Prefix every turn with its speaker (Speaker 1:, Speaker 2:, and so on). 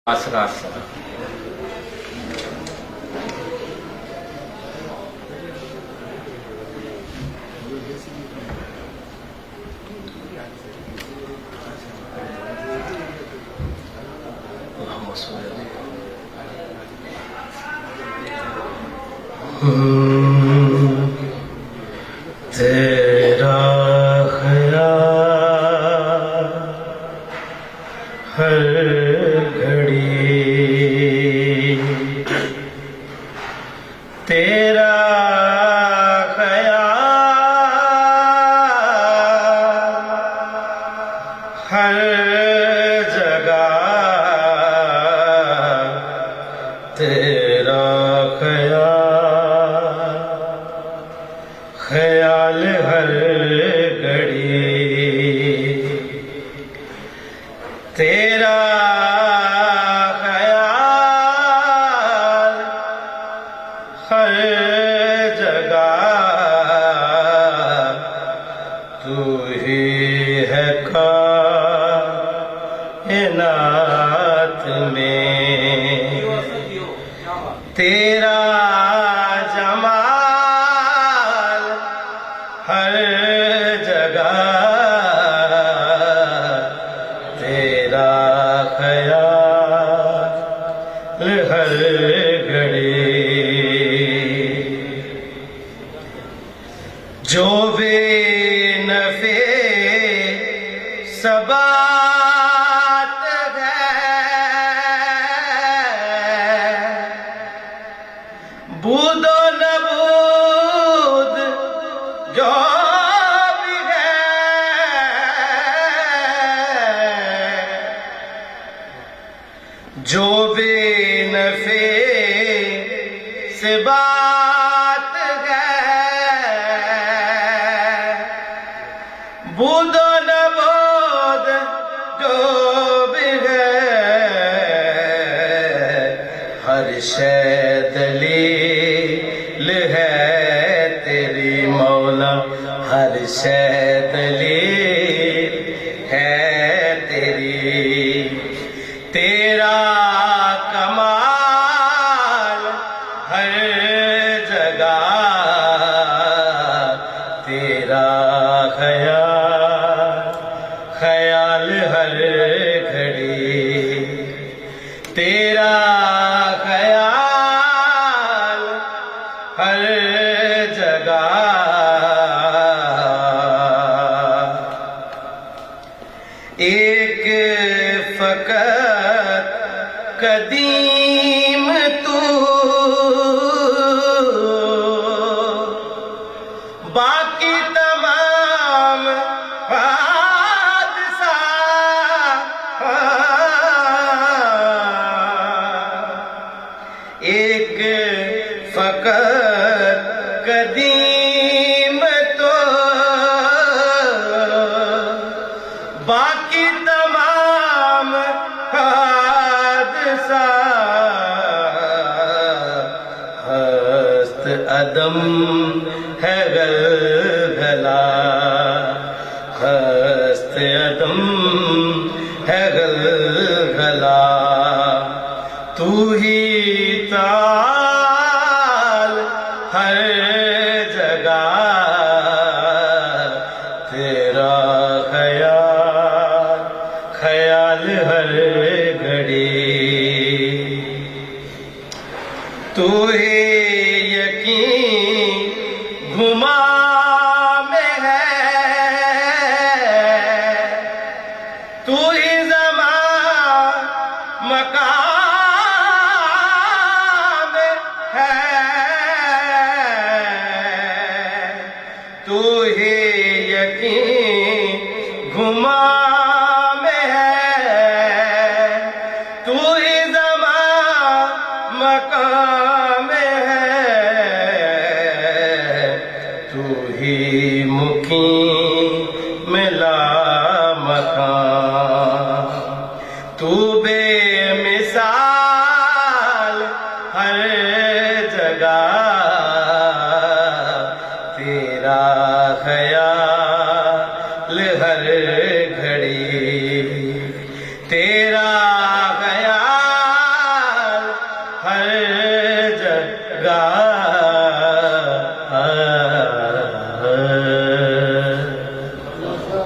Speaker 1: आसरा आसरा
Speaker 2: तेरा ख्याल हर घड़ी, तेरा ख्याल हर जगह, तेरा ख्याल हर घड़ी, तेरा ख्याल हर जगह, तू ही है कायनात में, तेरा जमाल हर जगह, तेरा ख्याल हर घड़ी, जो बेनफ़े सबात है, बूदो नबूद जो भी है, जो बेनफ़े से बात है, बूदो नबूद जो भी है, हर शै दलील है तेरी मौला, हर शै दलील है तेरी, तेरा कमाल हर जगह, तेरा ख्याल हर घड़ी, तेरा ख्याल हर जगह, एक फकत कदीम तू, बाकी तमाम हादसा, एक फकत कदीम तो, बाकी तमाम हादसा, हस्त अदम है गलगला, हस्त अदम है गलगला, तू ही ताल हर जगह, तेरा ख्याल हर घड़ी, तू ही यकीन घुमा में है, तू ही ज़मान मकान में है, तू ही यकीन घुमा में है, तू ही ज़मान मकान में है, तू ही मुकीम मिला मकान, तू बेमिसाल हर जगह, तेरा ख्याल हर घड़ी, तेरा ख्याल हर जगह